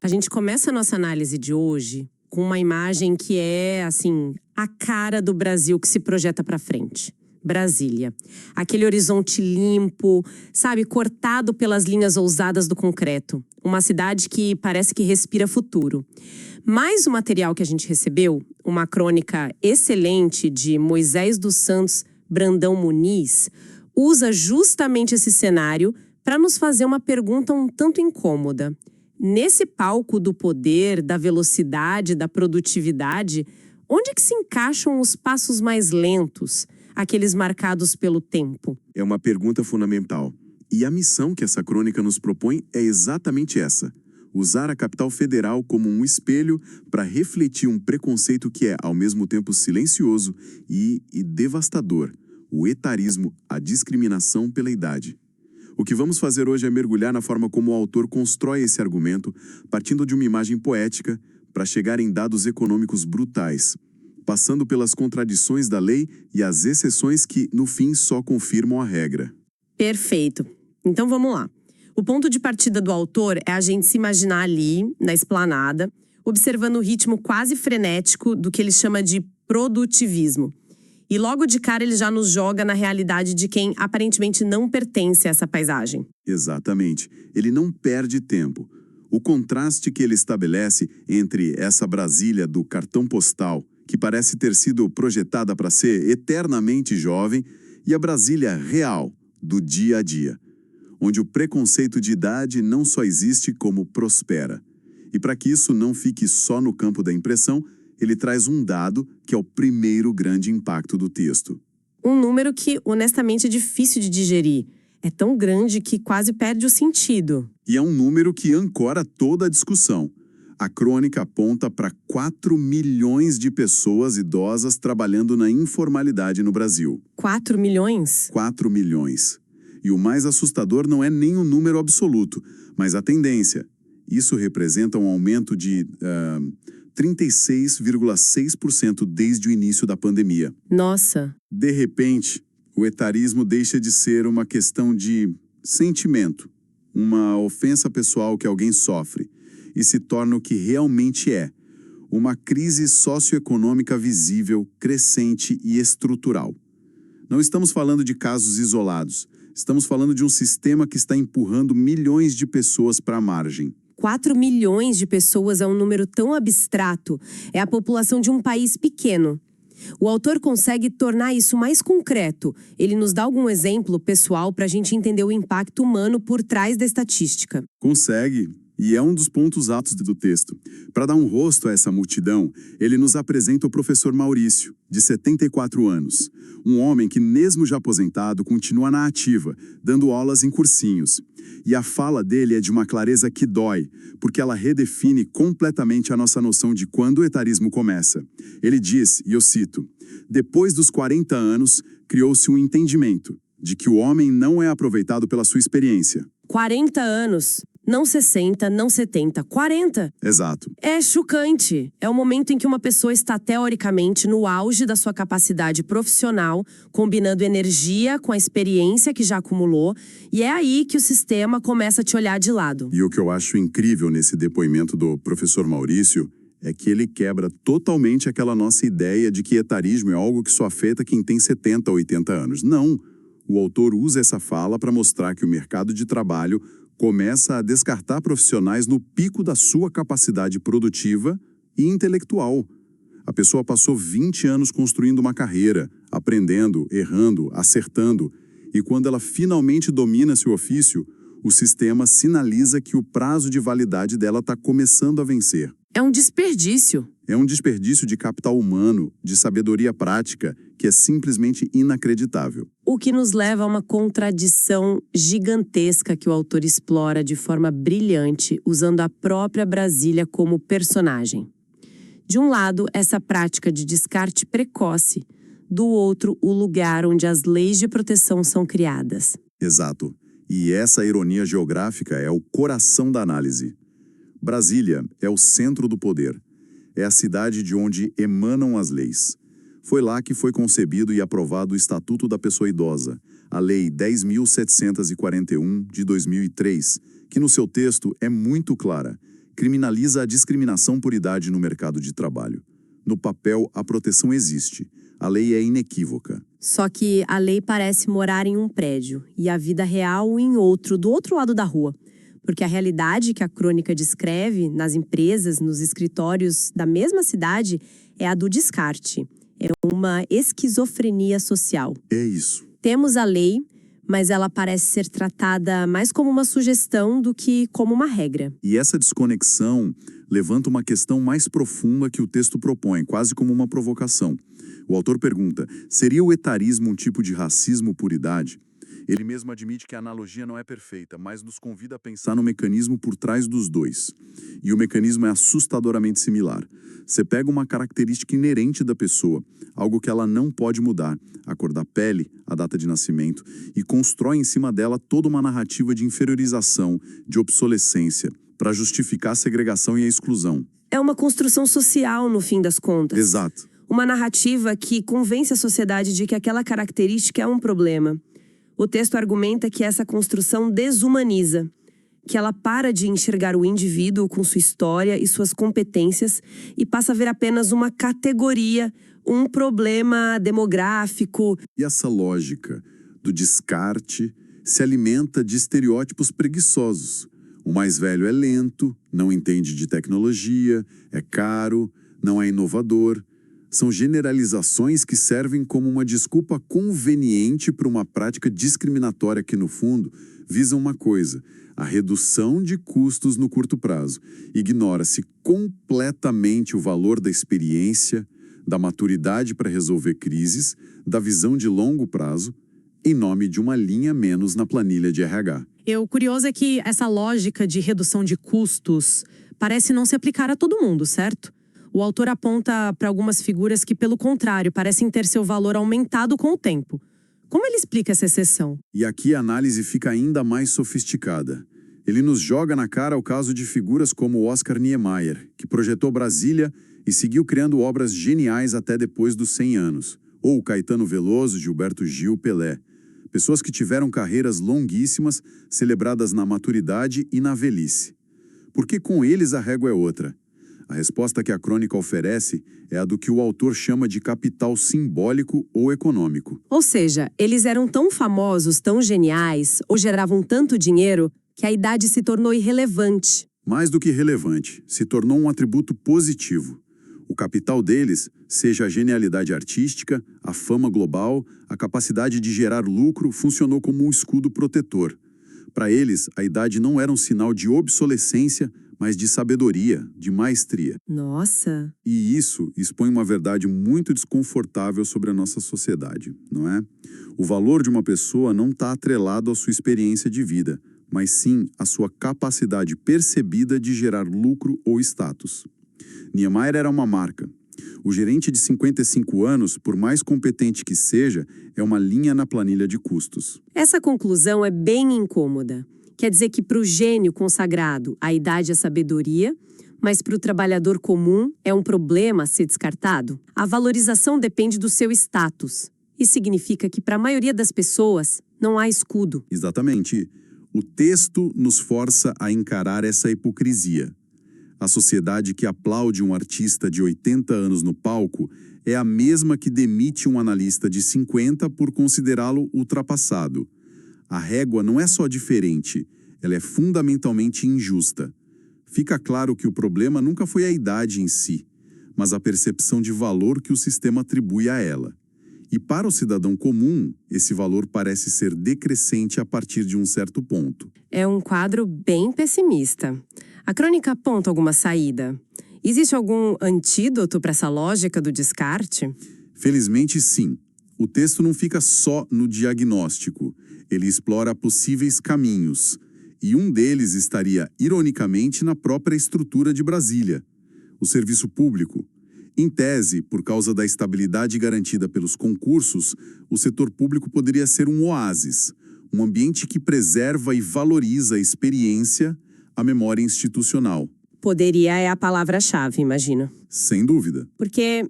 A gente começa a nossa análise de hoje com uma imagem que é, assim, a cara do Brasil que se projeta para frente. Brasília. Aquele horizonte limpo, sabe, cortado pelas linhas ousadas do concreto. Uma cidade que parece que respira futuro. Mas o material que a gente recebeu, uma crônica excelente de Moisés dos Santos Brandão Muniz, usa justamente esse cenário para nos fazer uma pergunta um tanto incômoda. Nesse palco do poder, da velocidade, da produtividade, onde é que se encaixam os passos mais lentos, aqueles marcados pelo tempo? É uma pergunta fundamental. E a missão que essa crônica nos propõe é exatamente essa: usar a capital federal como um espelho para refletir um preconceito que é, ao mesmo tempo, silencioso e devastador: o etarismo, a discriminação pela idade. O que vamos fazer hoje é mergulhar na forma como o autor constrói esse argumento, partindo de uma imagem poética, para chegar em dados econômicos brutais, passando pelas contradições da lei e as exceções que, no fim, só confirmam a regra. Perfeito. Então vamos lá. O ponto de partida do autor é a gente se imaginar ali, na esplanada, observando o ritmo quase frenético do que ele chama de produtivismo. E logo de cara ele já nos joga na realidade de quem aparentemente não pertence a essa paisagem. Exatamente. Ele não perde tempo. O contraste que ele estabelece entre essa Brasília do cartão postal, que parece ter sido projetada para ser eternamente jovem, e a Brasília real, do dia a dia, onde o preconceito de idade não só existe, como prospera. E para que isso não fique só no campo da impressão, ele traz um dado que é o primeiro grande impacto do texto. Um número que, honestamente, é difícil de digerir. É tão grande que quase perde o sentido. E é um número que ancora toda a discussão. A crônica aponta para 4 milhões de pessoas idosas trabalhando na informalidade no Brasil. 4 milhões? 4 milhões. E o mais assustador não é nem o número absoluto, mas a tendência. Isso representa um aumento de 36,6% desde o início da pandemia. Nossa! De repente, o etarismo deixa de ser uma questão de sentimento, uma ofensa pessoal que alguém sofre, e se torna o que realmente é: uma crise socioeconômica visível, crescente e estrutural. Não estamos falando de casos isolados, estamos falando de um sistema que está empurrando milhões de pessoas para a margem. 4 milhões de pessoas é um número tão abstrato. É a população de um país pequeno. O autor consegue tornar isso mais concreto. Ele nos dá algum exemplo pessoal para a gente entender o impacto humano por trás da estatística. Consegue. E é um dos pontos altos do texto. Para dar um rosto a essa multidão, ele nos apresenta o professor Maurício, de 74 anos. Um homem que, mesmo já aposentado, continua na ativa, dando aulas em cursinhos. E a fala dele é de uma clareza que dói, porque ela redefine completamente a nossa noção de quando o etarismo começa. Ele diz, e eu cito: "Depois dos 40 anos, criou-se um entendimento de que o homem não é aproveitado pela sua experiência." 40 anos. Não 60, não 70, 40. Exato. É chocante. É o momento em que uma pessoa está teoricamente no auge da sua capacidade profissional, combinando energia com a experiência que já acumulou, e é aí que o sistema começa a te olhar de lado. E o que eu acho incrível nesse depoimento do professor Maurício é que ele quebra totalmente aquela nossa ideia de que etarismo é algo que só afeta quem tem 70, 80 anos. Não. O autor usa essa fala para mostrar que o mercado de trabalho começa a descartar profissionais no pico da sua capacidade produtiva e intelectual. A pessoa passou 20 anos construindo uma carreira, aprendendo, errando, acertando, e quando ela finalmente domina seu ofício, o sistema sinaliza que o prazo de validade dela está começando a vencer. É um desperdício. É um desperdício de capital humano, de sabedoria prática, que é simplesmente inacreditável. O que nos leva a uma contradição gigantesca que o autor explora de forma brilhante, usando a própria Brasília como personagem. De um lado, essa prática de descarte precoce, do outro, o lugar onde as leis de proteção são criadas. Exato. E essa ironia geográfica é o coração da análise. Brasília é o centro do poder. É a cidade de onde emanam as leis. Foi lá que foi concebido e aprovado o Estatuto da Pessoa Idosa, a Lei 10.741, de 2003, que no seu texto é muito clara. criminaliza a discriminação por idade no mercado de trabalho. No papel, a proteção existe. A lei é inequívoca. Só que a lei parece morar em um prédio e a vida real em outro, do outro lado da rua. Porque a realidade que a crônica descreve nas empresas, nos escritórios da mesma cidade, é a do descarte. É uma esquizofrenia social. É isso. Temos a lei, mas ela parece ser tratada mais como uma sugestão do que como uma regra. E essa desconexão levanta uma questão mais profunda que o texto propõe, quase como uma provocação. O autor pergunta, seria o etarismo um tipo de racismo por idade? Ele mesmo admite que a analogia não é perfeita, mas nos convida a pensar no mecanismo por trás dos dois. E o mecanismo é assustadoramente similar. Você pega uma característica inerente da pessoa, algo que ela não pode mudar, a cor da pele, a data de nascimento, e constrói em cima dela toda uma narrativa de inferiorização, de obsolescência, para justificar a segregação e a exclusão. É uma construção social, no fim das contas. Exato. Uma narrativa que convence a sociedade de que aquela característica é um problema. O texto argumenta que essa construção desumaniza, que ela para de enxergar o indivíduo com sua história e suas competências e passa a ver apenas uma categoria, um problema demográfico. E essa lógica do descarte se alimenta de estereótipos preguiçosos. O mais velho é lento, não entende de tecnologia, é caro, não é inovador. São generalizações que servem como uma desculpa conveniente para uma prática discriminatória que, no fundo, visa uma coisa: a redução de custos no curto prazo. Ignora-se completamente o valor da experiência, da maturidade para resolver crises, da visão de longo prazo, em nome de uma linha menos na planilha de RH. O curioso é que essa lógica de redução de custos parece não se aplicar a todo mundo, certo? O autor aponta para algumas figuras que, pelo contrário, parecem ter seu valor aumentado com o tempo. Como ele explica essa exceção? E aqui a análise fica ainda mais sofisticada. Ele nos joga na cara o caso de figuras como Oscar Niemeyer, que projetou Brasília e seguiu criando obras geniais até depois dos 100 anos. Ou Caetano Veloso, Gilberto Gil, Pelé. Pessoas que tiveram carreiras longuíssimas, celebradas na maturidade e na velhice. Porque com eles a régua é outra. A resposta que a crônica oferece é a do que o autor chama de capital simbólico ou econômico. Ou seja, eles eram tão famosos, tão geniais, ou geravam tanto dinheiro, que a idade se tornou irrelevante. Mais do que relevante, se tornou um atributo positivo. O capital deles, seja a genialidade artística, a fama global, a capacidade de gerar lucro, funcionou como um escudo protetor. Para eles, a idade não era um sinal de obsolescência, mas de sabedoria, de maestria. Nossa! E isso expõe uma verdade muito desconfortável sobre a nossa sociedade, não é? O valor de uma pessoa não está atrelado à sua experiência de vida, mas sim à sua capacidade percebida de gerar lucro ou status. Niemeyer era uma marca. O gerente de 55 anos, por mais competente que seja, é uma linha na planilha de custos. Essa conclusão é bem incômoda. Quer dizer que para o gênio consagrado, a idade é sabedoria, mas para o trabalhador comum é um problema a ser descartado? A valorização depende do seu status. Isso significa que para a maioria das pessoas não há escudo. Exatamente. O texto nos força a encarar essa hipocrisia. A sociedade que aplaude um artista de 80 anos no palco é a mesma que demite um analista de 50 por considerá-lo ultrapassado. A régua não é só diferente, ela é fundamentalmente injusta. Fica claro que o problema nunca foi a idade em si, mas a percepção de valor que o sistema atribui a ela. E para o cidadão comum, esse valor parece ser decrescente a partir de um certo ponto. É um quadro bem pessimista. A crônica aponta alguma saída. Existe algum antídoto para essa lógica do descarte? Felizmente, sim. O texto não fica só no diagnóstico. Ele explora possíveis caminhos. E um deles estaria, ironicamente, na própria estrutura de Brasília. O serviço público. Em tese, por causa da estabilidade garantida pelos concursos, o setor público poderia ser um oásis, um ambiente que preserva e valoriza a experiência, a memória institucional. Poderia é a palavra-chave, imagino. Sem dúvida. Porque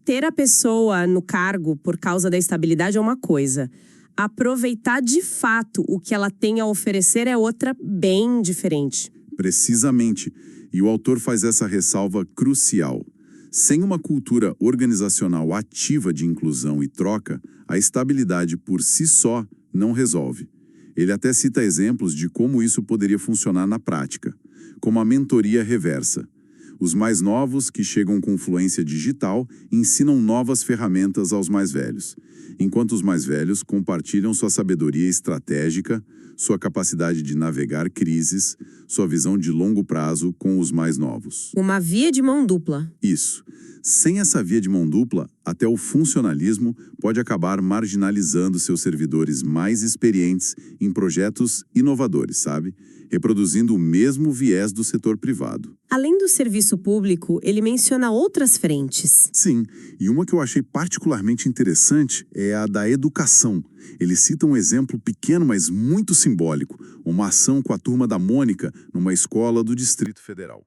ter a pessoa no cargo por causa da estabilidade é uma coisa. Aproveitar de fato o que ela tem a oferecer é outra bem diferente. Precisamente. E o autor faz essa ressalva crucial. Sem uma cultura organizacional ativa de inclusão e troca, a estabilidade por si só não resolve. Ele até cita exemplos de como isso poderia funcionar na prática, como a mentoria reversa. Os mais novos, que chegam com fluência digital, ensinam novas ferramentas aos mais velhos, enquanto os mais velhos compartilham sua sabedoria estratégica, sua capacidade de navegar crises, sua visão de longo prazo com os mais novos. Uma via de mão dupla. Isso. Sem essa via de mão dupla, até o funcionalismo pode acabar marginalizando seus servidores mais experientes em projetos inovadores, sabe? Reproduzindo o mesmo viés do setor privado. Além do serviço público, ele menciona outras frentes. Sim, e uma que eu achei particularmente interessante é a da educação. Ele cita um exemplo pequeno, mas muito simbólico, uma ação com a turma da Mônica numa escola do Distrito Federal,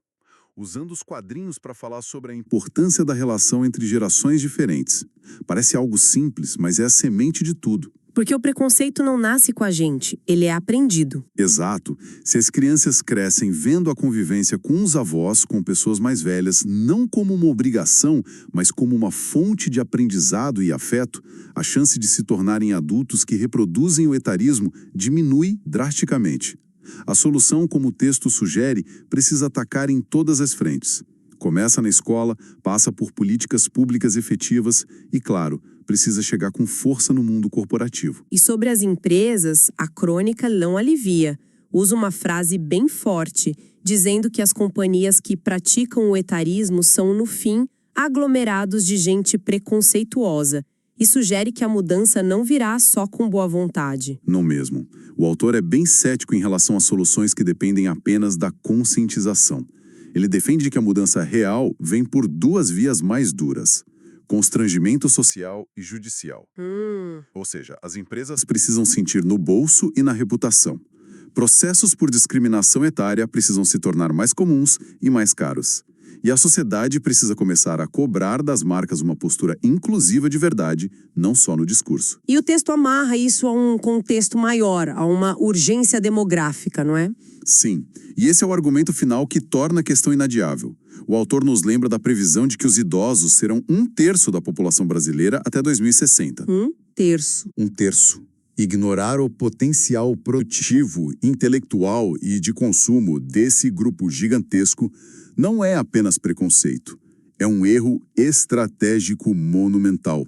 usando os quadrinhos para falar sobre a importância da relação entre gerações diferentes. Parece algo simples, mas é a semente de tudo. Porque o preconceito não nasce com a gente, ele é aprendido. Exato. Se as crianças crescem vendo a convivência com os avós, com pessoas mais velhas, não como uma obrigação, mas como uma fonte de aprendizado e afeto, a chance de se tornarem adultos que reproduzem o etarismo diminui drasticamente. A solução, como o texto sugere, precisa atacar em todas as frentes. Começa na escola, passa por políticas públicas efetivas e, claro, precisa chegar com força no mundo corporativo. E sobre as empresas, a crônica não alivia. Usa uma frase bem forte, dizendo que as companhias que praticam o etarismo são, no fim, aglomerados de gente preconceituosa. E sugere que a mudança não virá só com boa vontade. Não mesmo. O autor é bem cético em relação a soluções que dependem apenas da conscientização. Ele defende que a mudança real vem por duas vias mais duras: constrangimento social e judicial. Ou seja, as empresas precisam sentir no bolso e na reputação. Processos por discriminação etária precisam se tornar mais comuns e mais caros. E a sociedade precisa começar a cobrar das marcas uma postura inclusiva de verdade, não só no discurso. E o texto amarra isso a um contexto maior, a uma urgência demográfica, não é? Sim, e esse é o argumento final que torna a questão inadiável. O autor nos lembra da previsão de que os idosos serão 1/3 da população brasileira até 2060. 1/3. 1/3. Ignorar o potencial produtivo, intelectual e de consumo desse grupo gigantesco não é apenas preconceito. É um erro estratégico monumental.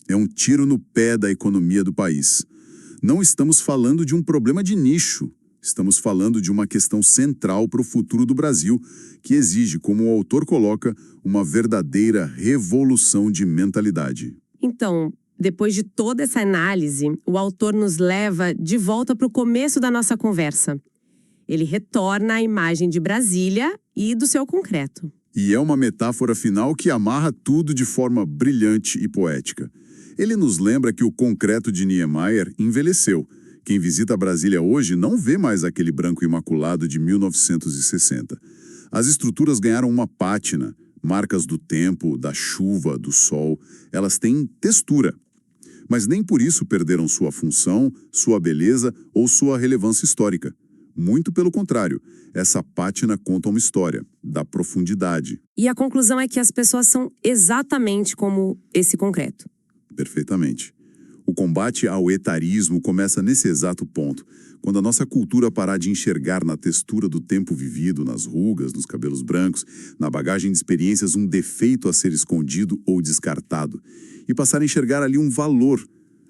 É um tiro no pé da economia do país. Não estamos falando de um problema de nicho. Estamos falando de uma questão central para o futuro do Brasil, que exige, como o autor coloca, uma verdadeira revolução de mentalidade. Então, depois de toda essa análise, o autor nos leva de volta para o começo da nossa conversa. Ele retorna à imagem de Brasília e do seu concreto. E é uma metáfora final que amarra tudo de forma brilhante e poética. Ele nos lembra que o concreto de Niemeyer envelheceu. Quem visita Brasília hoje não vê mais aquele branco imaculado de 1960. As estruturas ganharam uma pátina, marcas do tempo, da chuva, do sol. Elas têm textura. Mas nem por isso perderam sua função, sua beleza ou sua relevância histórica. Muito pelo contrário, essa pátina conta uma história, da profundidade. E a conclusão é que as pessoas são exatamente como esse concreto. Perfeitamente. O combate ao etarismo começa nesse exato ponto, quando a nossa cultura parar de enxergar na textura do tempo vivido, nas rugas, nos cabelos brancos, na bagagem de experiências um defeito a ser escondido ou descartado, e passar a enxergar ali um valor,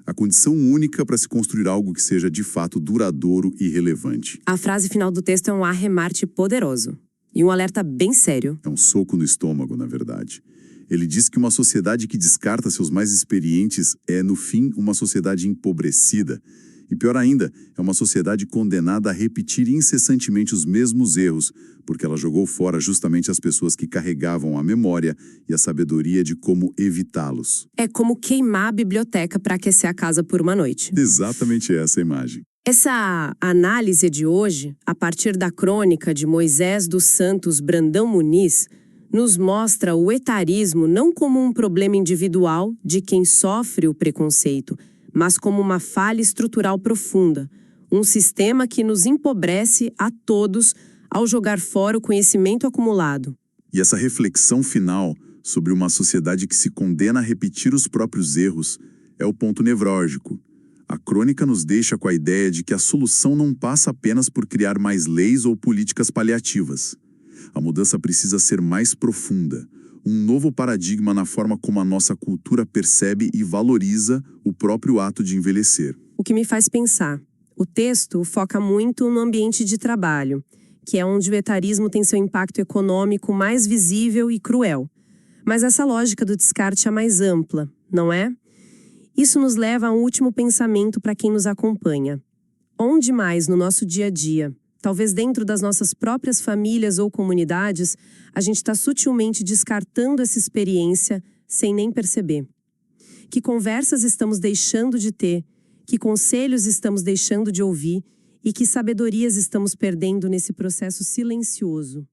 a condição única para se construir algo que seja de fato duradouro e relevante. A frase final do texto é um arremate poderoso e um alerta bem sério. É um soco no estômago, na verdade. Ele diz que uma sociedade que descarta seus mais experientes é, no fim, uma sociedade empobrecida. E pior ainda, é uma sociedade condenada a repetir incessantemente os mesmos erros, porque ela jogou fora justamente as pessoas que carregavam a memória e a sabedoria de como evitá-los. É como queimar a biblioteca para aquecer a casa por uma noite. Exatamente essa a imagem. Essa análise de hoje, a partir da crônica de Moisés dos Santos Brandão Muniz, nos mostra o etarismo não como um problema individual de quem sofre o preconceito, mas como uma falha estrutural profunda, um sistema que nos empobrece a todos ao jogar fora o conhecimento acumulado. E essa reflexão final sobre uma sociedade que se condena a repetir os próprios erros é o ponto nevrálgico. A crônica nos deixa com a ideia de que a solução não passa apenas por criar mais leis ou políticas paliativas. A mudança precisa ser mais profunda, um novo paradigma na forma como a nossa cultura percebe e valoriza o próprio ato de envelhecer. O que me faz pensar, o texto foca muito no ambiente de trabalho, que é onde o etarismo tem seu impacto econômico mais visível e cruel. Mas essa lógica do descarte é mais ampla, não é? Isso nos leva a um último pensamento para quem nos acompanha. Onde mais no nosso dia a dia, talvez dentro das nossas próprias famílias ou comunidades, a gente está sutilmente descartando essa experiência sem nem perceber? Que conversas estamos deixando de ter, que conselhos estamos deixando de ouvir e que sabedorias estamos perdendo nesse processo silencioso?